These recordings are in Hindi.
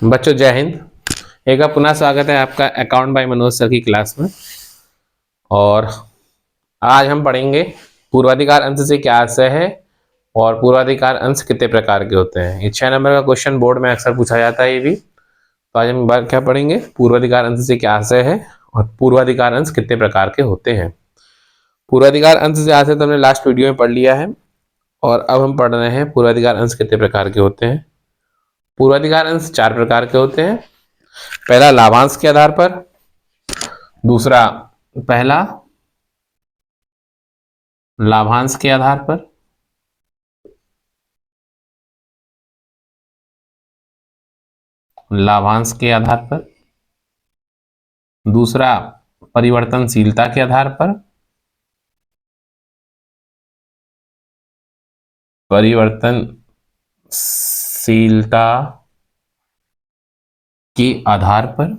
बच्चों जय हिंद। एक बार पुनः स्वागत है आपका अकाउंट बाय मनोज सर की क्लास में। और आज हम पढ़ेंगे पूर्वाधिकार अंश से क्या आशय है और पूर्वाधिकार अंश कितने प्रकार के होते हैं। ये 6 नंबर का क्वेश्चन बोर्ड में अक्सर पूछा जाता है ये भी। तो आज हम क्या पढ़ेंगे, पूर्वाधिकार अंश से क्या आशय है और पूर्वाधिकार अंश कितने प्रकार के होते हैं। पूर्वाधिकार अंश से आशय तो हमने लास्ट वीडियो में पढ़ लिया है और अब हम पढ़ रहे हैं पूर्वाधिकार अंश कितने प्रकार के होते हैं। पूर्वाधिकार अंश 4 प्रकार के होते हैं। पहला लाभांश के आधार पर, दूसरा पहला लाभांश के आधार पर, लाभांश के आधार पर, दूसरा परिवर्तनशीलता के आधार पर, परिवर्तनशीलता के आधार पर,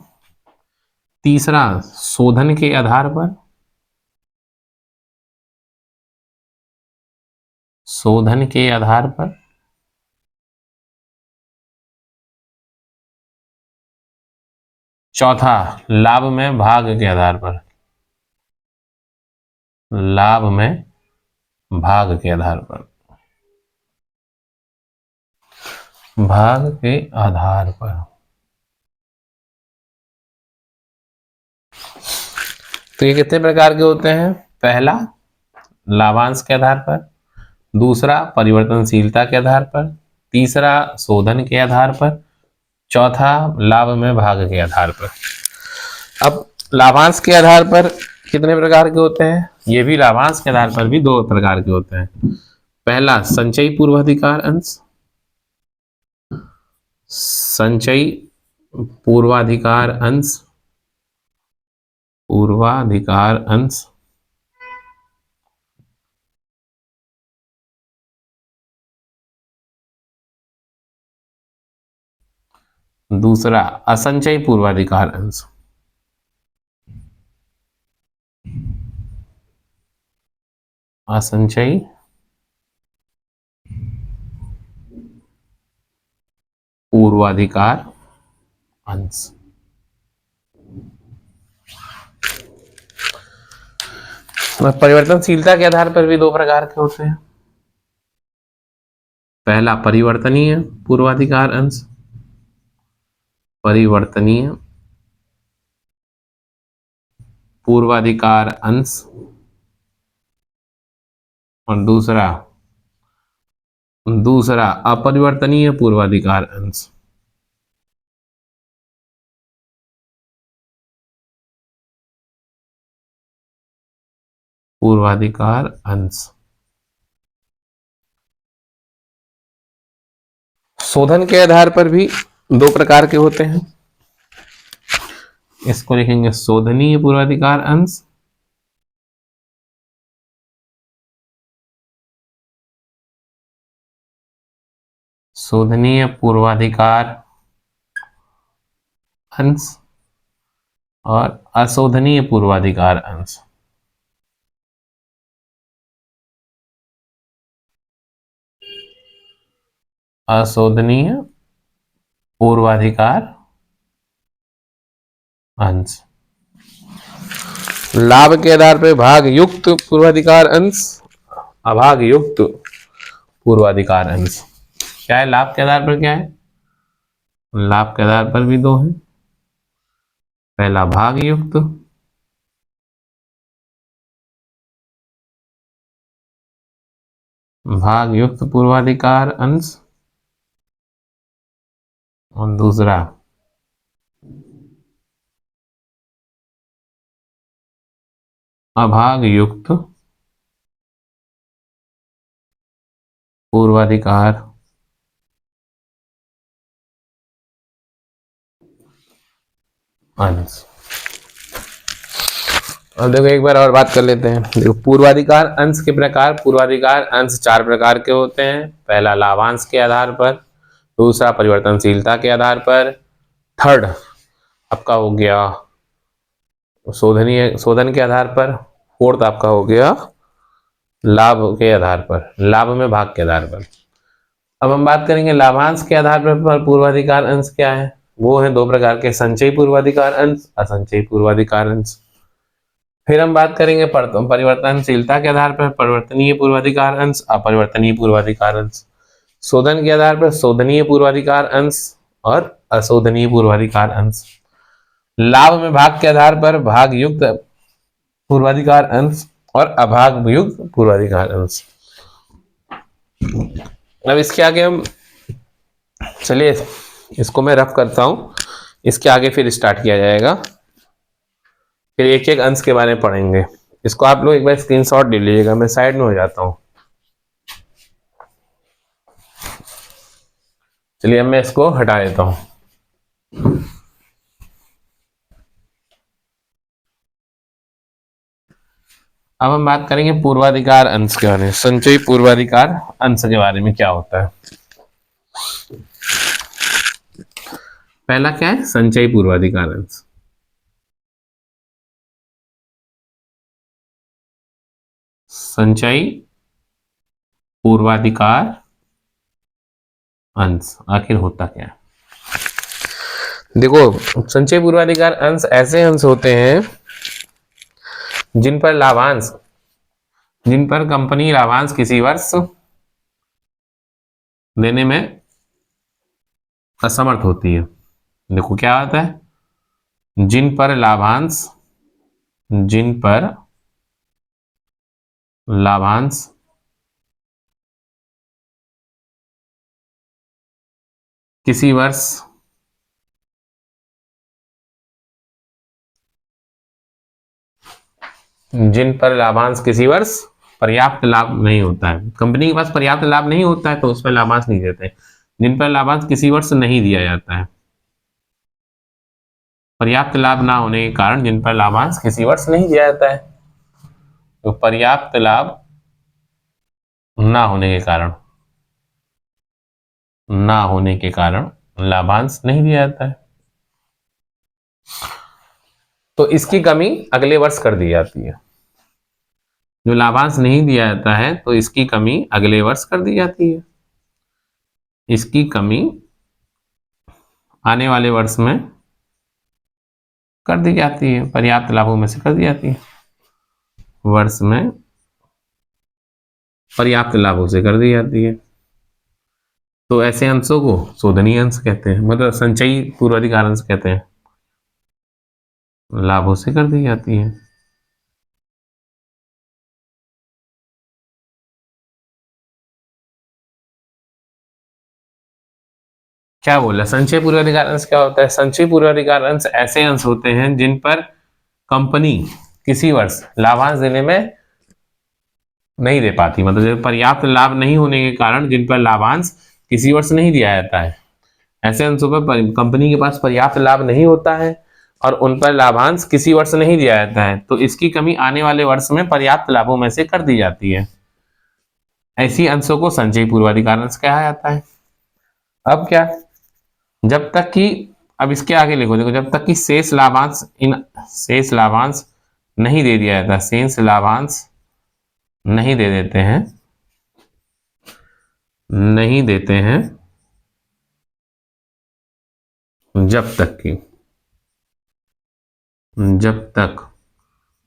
तीसरा शोधन के आधार पर, शोधन के आधार पर, चौथा लाभ में भाग के आधार पर, लाभ में भाग के आधार पर, भाग के आधार पर। तो ये कितने प्रकार के होते हैं? पहला लाभांश के आधार पर, दूसरा परिवर्तनशीलता के आधार पर, तीसरा शोधन के आधार पर, चौथा लाभ में भाग के आधार पर। अब लाभांश के आधार पर कितने प्रकार के होते हैं? ये भी लाभांश के आधार पर भी 2 प्रकार के होते हैं। पहला संचयी पूर्वाधिकार अंश, संचयी पूर्वाधिकार अंश, पूर्वाधिकार अंश। दूसरा असंचयी पूर्वाधिकार अंश। असंचयी पूर्वाधिकार अंश। परिवर्तनशीलता के आधार पर भी 2 प्रकार के होते हैं। पहला परिवर्तनीय पूर्वाधिकार अंश, परिवर्तनीय पूर्वाधिकार अंश, और दूसरा अपरिवर्तनीय पूर्वाधिकार अंश। पूर्वाधिकार अंश। शोधन के आधार पर भी 2 प्रकार के होते हैं। इसको लिखेंगे शोधनीय पूर्वाधिकार अंश, शोधनीय पूर्वाधिकार अंश और अशोधनीय पूर्वाधिकार अंश। अशोधनीय पूर्वाधिकार अंश। लाभ के आधार पर भाग युक्त पूर्वाधिकार अंश, अभाग युक्त पूर्वाधिकार अंश। क्या है लाभ के आधार पर? क्या है लाभ के आधार पर भी 2 हैं। पहला भाग युक्त, भाग युक्त पूर्वाधिकार अंश, और दूसरा अभाग युक्त पूर्वाधिकार अंश। अब देखो एक बार और बात कर लेते हैं। देखो पूर्वाधिकार अंश के प्रकार। पूर्वाधिकार अंश 4 प्रकार के होते हैं। पहला लाभांश के आधार पर, दूसरा परिवर्तनशीलता के आधार पर, थर्ड आपका हो गया शोधन के आधार पर, फोर्थ आपका हो गया लाभ के आधार पर, लाभ में भाग के आधार पर। अब हम बात करेंगे लाभांश के आधार पर पूर्वाधिकार अंश क्या है। वो है दो प्रकार के, संचयी पूर्वाधिकार अंश, असंचयी पूर्वाधिकार अंश। फिर हम बात करेंगे परिवर्तनशीलता के आधार पर परिवर्तनीय पूर्वाधिकार अंश, अपरिवर्तनीय पूर्वाधिकार अंश। शोधन के आधार पर शोधनीय पूर्वाधिकार अंश और अशोधनीय पूर्वाधिकार अंश। लाभ में भाग के आधार पर भाग युक्त पूर्वाधिकार अंश और अभाग युक्त पूर्वाधिकार अंश। अब इसके आगे हम, चलिए इसको मैं रफ करता हूं, इसके आगे फिर स्टार्ट किया जाएगा, फिर एक एक अंश के बारे में पढ़ेंगे। इसको आप लोग एक बार स्क्रीनशॉट ले लीजिएगा, मैं साइड में हो जाता हूं। चलिए अब मैं इसको हटा देता हूं। अब हम बात करेंगे पूर्वाधिकार अंश के बारे में, संचयी पूर्वाधिकार अंश के बारे में क्या होता है। पहला क्या है, संचयी पूर्वाधिकार अंश। संचयी पूर्वाधिकार अंश आखिर होता क्या है? देखो, संचयी पूर्वाधिकार अंश ऐसे अंश होते हैं जिन पर लाभांश, जिन पर कंपनी लाभांश किसी वर्ष देने में असमर्थ होती है। देखो क्या आता है, जिन पर लाभांश, जिन पर लाभांश किसी वर्ष जिन पर लाभांश किसी वर्ष पर्याप्त लाभ नहीं होता है, कंपनी के पास पर्याप्त लाभ नहीं होता है तो उस पर लाभांश नहीं देते। जिन पर लाभांश किसी वर्ष नहीं दिया जाता है, पर्याप्त लाभ ना होने के कारण जिन पर लाभांश किसी वर्ष नहीं दिया जाता है, तो पर्याप्त लाभ ना होने के कारण, ना होने के कारण लाभांश नहीं दिया जाता है, तो इसकी कमी अगले वर्ष कर दी जाती है। जो लाभांश नहीं दिया जाता है तो इसकी कमी अगले वर्ष कर दी जाती है, इसकी कमी आने वाले वर्ष में कर दी जाती है, पर्याप्त लाभों में से कर दी जाती है, वर्ष में पर्याप्त लाभों से कर दी जाती है। तो ऐसे अंशों को शोधनीय अंश कहते हैं, मतलब संचयी पूर्वाधिकार अंश कहते हैं, लाभों से कर दी जाती है। क्या बोला, संचयी पूर्वाधिकार अंश क्या होता है? संचयी पूर्वाधिकार अंश ऐसे अंश होते हैं जिन पर कंपनी किसी वर्ष लाभांश देने में नहीं दे पाती, मतलब पर्याप्त लाभ नहीं होने के कारण जिन पर लाभांश किसी वर्ष नहीं दिया जाता है, ऐसे अंशों पर कंपनी के पास पर्याप्त लाभ नहीं होता है और उन पर लाभांश किसी वर्ष नहीं दिया जाता है, तो इसकी कमी आने वाले वर्ष में पर्याप्त लाभों में से कर दी जाती है। ऐसी अंशों को संचयी पूर्वाधिकार अंश कहा जाता है। अब क्या, जब तक कि, अब इसके आगे लिखो, देखो, जब तक कि शेष लाभांश, इन शेष लाभांश नहीं दे दिया जाता, शेष लाभांश नहीं दे देते हैं, नहीं देते हैं, जब तक कि, जब तक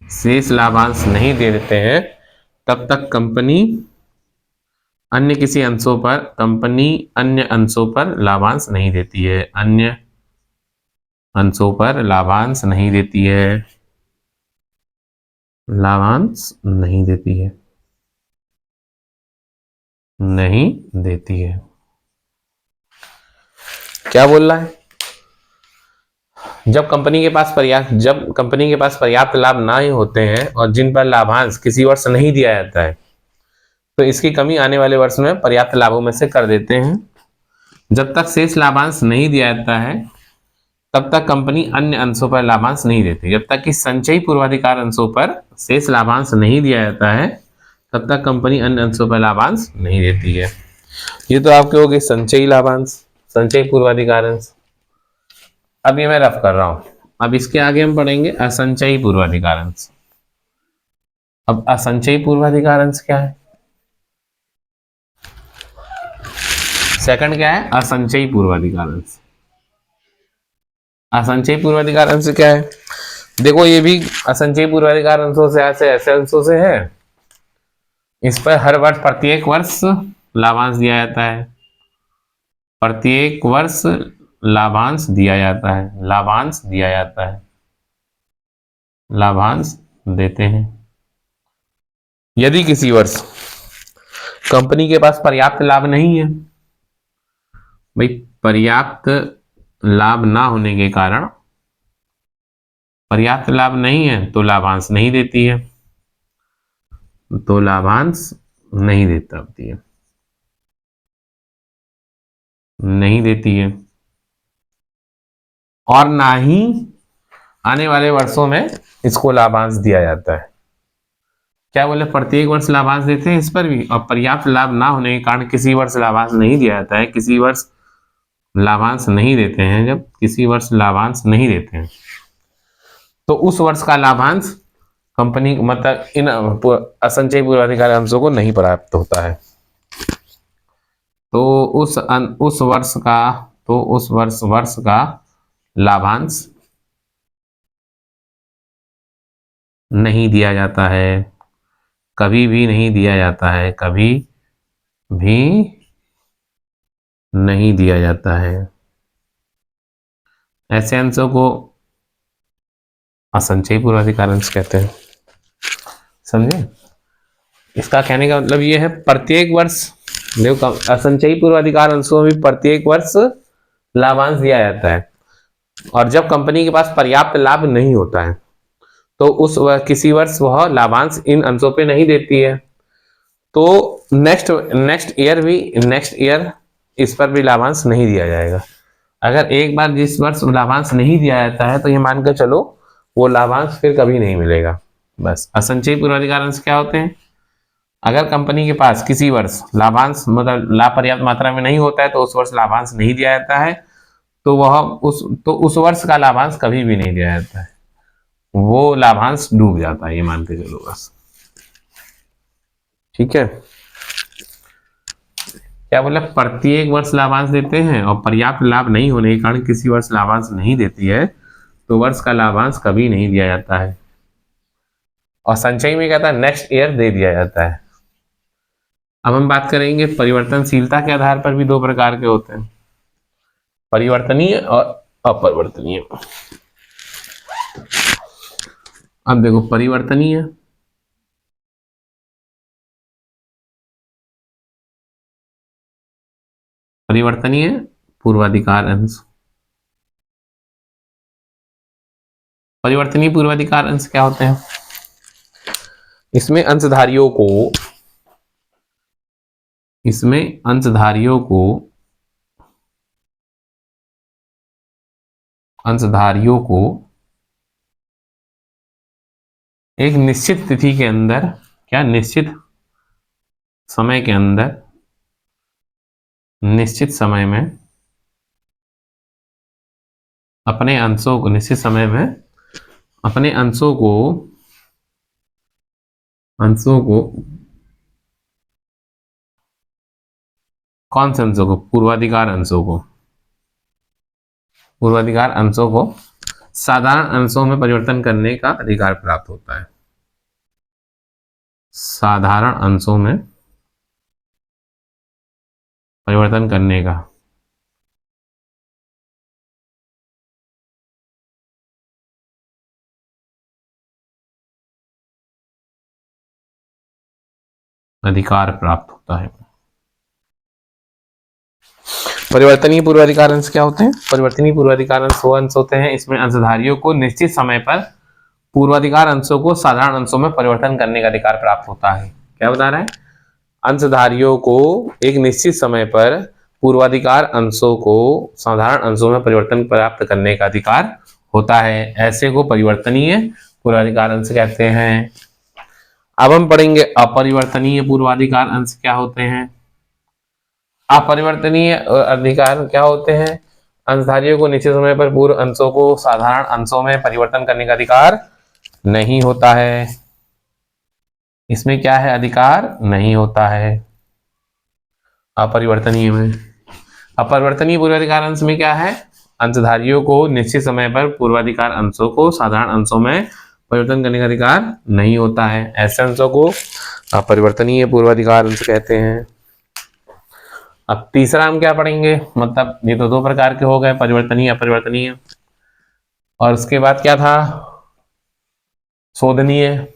शेष लाभांश नहीं दे देते हैं तब तक कंपनी अन्य किसी अंशों पर, कंपनी अन्य अंशों पर लाभांश नहीं देती है, अन्य अंशों पर लाभांश नहीं देती है, लाभांश नहीं देती है, नहीं देती है। क्या बोल रहा है, जब कंपनी के पास पर्याप्त लाभ ना ही होते हैं और जिन पर लाभांश किसी वर्ष नहीं दिया जाता है, तो इसकी कमी आने वाले वर्ष में पर्याप्त लाभों में से कर देते हैं। जब तक शेष लाभांश नहीं दिया जाता है तब तक कंपनी अन्य अंशों पर लाभांश नहीं देती। जब तक कि संचयी पूर्वाधिकार अंशों पर शेष लाभांश नहीं दिया जाता है तब तक कंपनी अन्य अंशों पर लाभांश नहीं देती है। ये तो आपके हो गए संचयी लाभांश, संचयी पूर्वाधिकार अंश। अब ये मैं रफ कर रहा हूं, अब इसके आगे हम पढ़ेंगे असंचयी पूर्वाधिकार अंश। अब असंचयी पूर्वाधिकार अंश क्या है? सेकंड क्या है? असंचयी पूर्वाधिकार अंश। असंचयी पूर्वाधिकार अंश क्या है? देखो ये भी असंचयी पूर्वाधिकार अंशों से ऐसे अंशों से है, इस पर हर वर्ष प्रत्येक वर्ष लाभांश दिया जाता है, प्रत्येक वर्ष लाभांश दिया जाता है, लाभांश दिया जाता है, लाभांश देते हैं। यदि किसी वर्ष कंपनी के पास पर्याप्त लाभ नहीं है, भाई पर्याप्त लाभ ना होने के कारण, पर्याप्त लाभ नहीं है तो लाभांश नहीं देती है, तो लाभांश नहीं देता होती है, नहीं देती है, और ना ही आने वाले वर्षों में इसको लाभांश दिया जाता है। क्या बोले? प्रत्येक वर्ष लाभांश देते हैं इस पर भी, और पर्याप्त लाभ ना होने के कारण किसी वर्ष लाभांश नहीं दिया जाता है। किसी वर्ष लाभांश नहीं देते हैं, जब किसी वर्ष लाभांश नहीं देते हैं तो उस वर्ष का लाभांश कंपनी मतलब इन असंचयी पूर्वाधिकार अंशों को नहीं प्राप्त होता है। तो उस वर्ष का लाभांश नहीं दिया जाता है, कभी भी नहीं दिया जाता है, कभी भी नहीं दिया जाता है। ऐसे अंशों को असंचयी पूर्वाधिकार अंश कहते हैं। समझे? इसका कहने का मतलब ये है, प्रत्येक वर्ष देखो असंचयी पूर्वाधिकार अंशों में प्रत्येक वर्ष लाभांश दिया जाता है, और जब कंपनी के पास पर्याप्त लाभ नहीं होता है तो किसी वर्ष वह लाभांश इन अंशों पे नहीं देती है, तो नेक्स्ट ईयर इस पर भी लाभांश नहीं दिया जाएगा। अगर एक बार जिस वर्ष लाभांश नहीं दिया जाता है तो ये मान के चलो वो लाभांश फिर कभी नहीं मिलेगा। बस असंचयी पूर्वाधिकार अंश क्या होते हैं? अगर कंपनी के पास किसी वर्ष लाभांश मतलब लाभ पर्याप्त मात्रा में नहीं होता है तो उस वर्ष लाभांश नहीं दिया जाता है, तो उस वर्ष का लाभांश कभी भी नहीं दिया जाता है, वो लाभांश डूब जाता है, ये मान के चलो बस। ठीक है? क्या बोला? प्रत्येक वर्ष लाभांश देते हैं, और पर्याप्त लाभ नहीं होने के कारण किसी वर्ष लाभांश नहीं देती है तो वर्ष का लाभांश कभी नहीं दिया जाता है। और संचयी में कहता है नेक्स्ट ईयर दे दिया जाता है। अब हम बात करेंगे परिवर्तनशीलता के आधार पर भी दो प्रकार के होते हैं, परिवर्तनीय और अपरिवर्तनीय। अब देखो परिवर्तनीय, परिवर्तनीय पूर्वाधिकार अंश। परिवर्तनीय पूर्वाधिकार अंश क्या होते हैं? इसमें अंशधारियों को एक निश्चित तिथि के अंदर, क्या निश्चित समय के अंदर, निश्चित समय में अपने अंशों को, निश्चित समय में अपने अंशों को कौन से अंशों को? पूर्वाधिकार अंशों को साधारण अंशों में परिवर्तन करने का अधिकार प्राप्त होता है। साधारण अंशों में परिवर्तन करने का अधिकार प्राप्त होता है। परिवर्तनीय पूर्वाधिकार अंश क्या होते हैं? परिवर्तनीय पूर्वाधिकार अंश वो अंश होते हैं इसमें अंशधारियों को निश्चित समय पर पूर्वाधिकार अंशों को साधारण अंशों में परिवर्तन करने का अधिकार प्राप्त होता है। क्या बता रहा है? अंशधारियों को एक निश्चित समय पर पूर्वाधिकार अंशों को साधारण अंशों में परिवर्तन प्राप्त करने का अधिकार होता है, ऐसे को परिवर्तनीय पूर्वाधिकार अंश कहते हैं। अब हम पढ़ेंगे अपरिवर्तनीय पूर्वाधिकार अंश क्या होते हैं। अपरिवर्तनीय अधिकार क्या होते हैं? अंशधारियों को निश्चित समय पर पूर्व अंशों को साधारण अंशों में परिवर्तन करने का अधिकार नहीं होता है। इसमें क्या है? अधिकार नहीं होता है अपरिवर्तनीय में। अपरिवर्तनीय पूर्वाधिकार अंश में क्या है? अंशधारियों को निश्चित समय पर पूर्वाधिकार अंशों को साधारण अंशों में परिवर्तन करने का अधिकार नहीं होता है। ऐसे अंशों को अपरिवर्तनीय पूर्वाधिकार अंश कहते हैं। अब तीसरा हम क्या पढ़ेंगे, मतलब ये तो दो प्रकार के हो गए, परिवर्तनीय अपरिवर्तनीय। और उसके बाद क्या था, शोधनीय।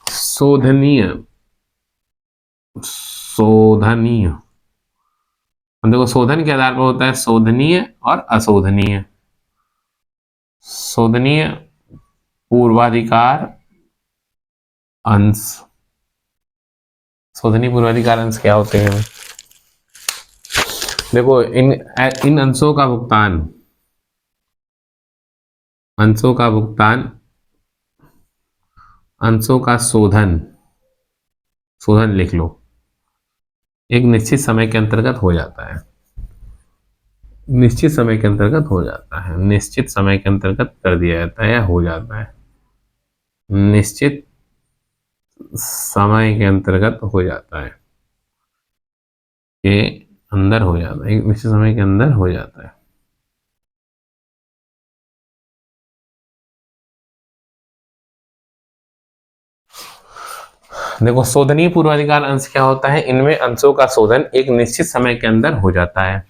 शोधनीय देखो, शोधन के आधार पर होता है शोधनीय और अशोधनीय। शोधनीय पूर्वाधिकार अंश, शोधनीय पूर्वाधिकार अंश क्या होते हैं? देखो, इन अंशों का भुगतान, अंशों का शोधन लिख लो, एक निश्चित समय के अंतर्गत हो जाता है। निश्चित समय के अंतर्गत हो जाता है, निश्चित समय के अंतर्गत कर दिया जाता है या हो जाता है, निश्चित समय के अंतर्गत हो जाता है, के अंदर हो जाता है, एक निश्चित समय के अंदर हो जाता है। देखो, शोधनीय पूर्वाधिकार अंश क्या होता है, इनमें अंशों का शोधन एक निश्चित समय के अंदर हो जाता है,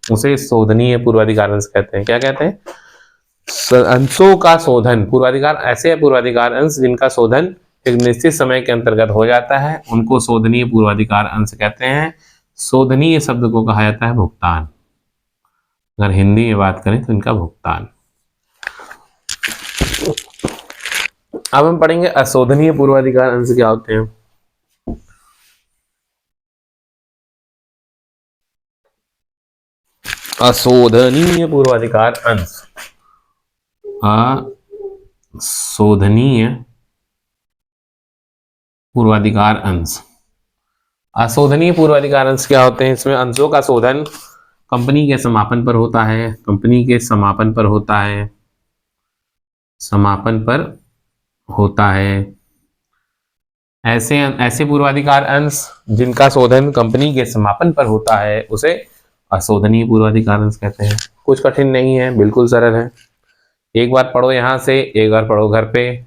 उसे शोधनीय पूर्वाधिकार अंश कहते हैं। क्या कहते हैं? अंशों का शोधन, पूर्वाधिकार ऐसे पूर्वाधिकार अंश जिनका शोधन एक निश्चित समय के अंतर्गत हो जाता है, उनको शोधनीय पूर्वाधिकार अंश कहते हैं। शोधनीय शब्द को कहा जाता है भुगतान। अगर हिंदी में बात करें तो इनका भुगतान। अब हम पढ़ेंगे अशोधनीय पूर्वाधिकार अंश क्या होते हैं। अशोधनीय पूर्वाधिकार अंश, अशोधनीय पूर्वाधिकार अंश। अशोधनीय पूर्वाधिकार अंश क्या होते हैं? इसमें अंशों का शोधन कंपनी के समापन पर होता है, कंपनी के समापन पर होता है, समापन पर होता है। ऐसे पूर्वाधिकार अंश जिनका शोधन कंपनी के समापन पर होता है उसे अशोधनीय पूर्वाधिकार अंश कहते हैं। कुछ कठिन नहीं है, बिल्कुल सरल है। एक बार पढ़ो यहाँ से, एक बार पढ़ो घर पे,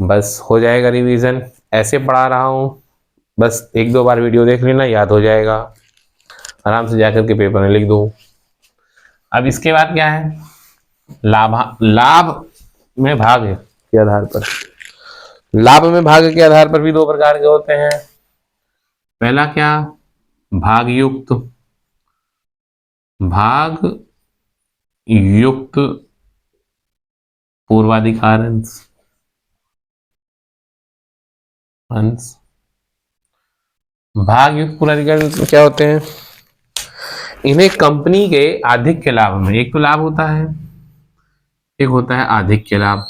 बस हो जाएगा रिवीजन। ऐसे पढ़ा रहा हूँ, बस एक दो बार वीडियो देख लेना, याद हो जाएगा, आराम से जाकर के पेपर में लिख दो। अब इसके बाद क्या है, लाभ में भाग के आधार पर। लाभ में भाग के आधार पर भी दो प्रकार के होते हैं। पहला क्या, भाग युक्त पूर्वाधिकार अंश। भाग युक्त पूर्वाधिकार अंश क्या होते हैं? इन्हें कंपनी के आधिक्य लाभ में, एक तो लाभ होता है, एक होता है आधिक्य लाभ।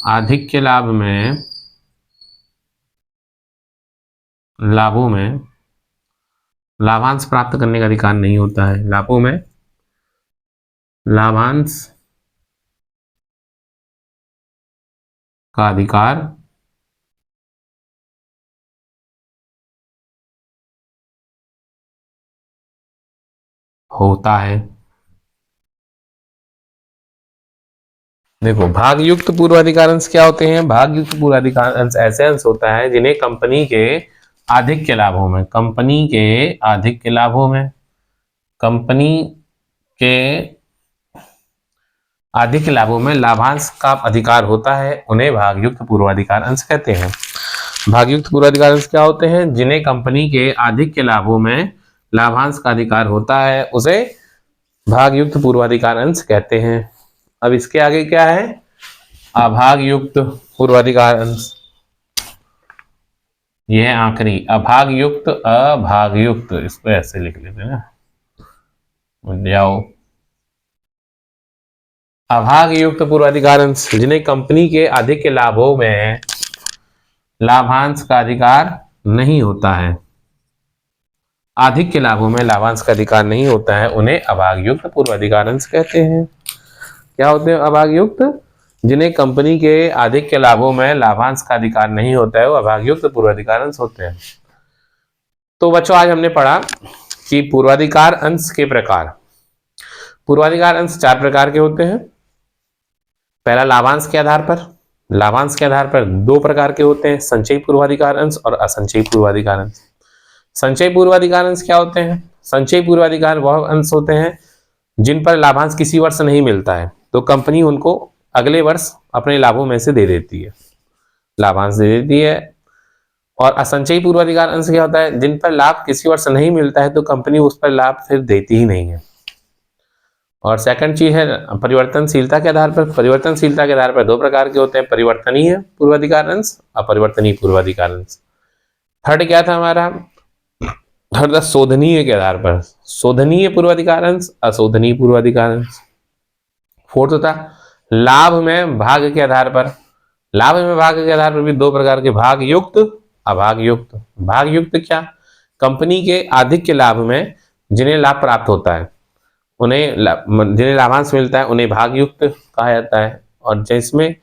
आधिक्य लाभ में, लाभों में लाभांश प्राप्त करने का अधिकार नहीं होता है। लाभों में लाभांश का अधिकार होता है। देखो, भागयुक्त पूर्वाधिकार अंश क्या होते हैं? भागयुक्त पूर्वाधिकार अंश ऐसे अंश होता है जिन्हें कंपनी के आधिक्य लाभों में, कंपनी के आधिक्य लाभों में, कंपनी के आधिक्य लाभों में लाभांश का अधिकार होता है, उन्हें भागयुक्त पूर्वाधिकार अंश कहते हैं। भागयुक्त पूर्वाधिकार अंश क्या होते हैं? जिन्हें कंपनी के आधिक्य लाभों में लाभांश का अधिकार होता है, उसे भागयुक्त पूर्वाधिकार अंश कहते हैं। अब इसके आगे क्या है, अभागयुक्त पूर्वाधिकार अंश। यह है आखिरी, अभागयुक्त, अभागयुक्त, इसको ऐसे लिख लेते हैं ना, जाओ। अभागयुक्त पूर्वाधिकार अंश जिन्हें कंपनी के आधिक्य लाभों में लाभांश का अधिकार नहीं होता है, आधिक्य लाभों में लाभांश का अधिकार नहीं होता है, उन्हें अभागयुक्त पूर्वाधिकार अंश कहते हैं। क्या होते हैं अभागयुक्त? जिन्हें कंपनी के आधिक्य लाभों में लाभांश का अधिकार नहीं होता है, वो अभागयुक्त पूर्वाधिकार अंश होते हैं। तो बच्चों, आज हमने पढ़ा कि पूर्वाधिकार अंश के प्रकार। पूर्वाधिकार अंश 4 प्रकार के होते हैं। पहला लाभांश के आधार पर। लाभांश के आधार पर 2 प्रकार के होते हैं, संचयी पूर्वाधिकार अंश और असंचयी पूर्वाधिकार अंश। संचयी पूर्वाधिकार अंश क्या होते हैं? संचयी पूर्वाधिकार वह अंश होते हैं जिन पर लाभांश किसी वर्ष नहीं मिलता है, तो कंपनी उनको अगले वर्ष अपने लाभों में से दे देती है, लाभांश दे देती है। और असंचयी पूर्वाधिकार अंश क्या होता है? जिन पर लाभ किसी वर्ष नहीं मिलता है तो कंपनी उस पर लाभ फिर देती ही नहीं है। और सेकंड चीज है परिवर्तनशीलता के आधार पर। परिवर्तनशीलता के आधार पर 2 प्रकार के होते हैं, परिवर्तनीय पूर्वाधिकार अंश, अपरिवर्तनीय पूर्वाधिकार अंश। थर्ड क्या था हमारा? थर्ड था शोधनीय के आधार पर। शोधनीय पूर्वाधिकार अंश, अशोधनीय पूर्वाधिकार अंश। फोर्थ था लाभ में भाग के आधार पर। लाभ में भाग के आधार पर भी 2 प्रकार के, भाग युक्त, अभाग युक्त। भाग युक्त क्या? कंपनी के आधिक्य लाभ में जिन्हें लाभ प्राप्त होता है, जिन्हें लाभांश मिलता है उन्हें भाग युक्त कहा जाता है, और जिसमें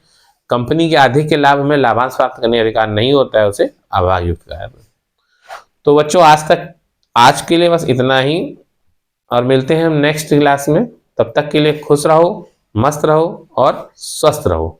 कंपनी के आधिक्य लाभ में लाभांश प्राप्त करने का अधिकार नहीं होता है उसे अभाग युक्त कहा जाता है। तो बच्चों आज के लिए बस इतना ही, और मिलते हैं हम नेक्स्ट क्लास में। तब तक के लिए खुश रहो, मस्त रहो और स्वस्थ रहो।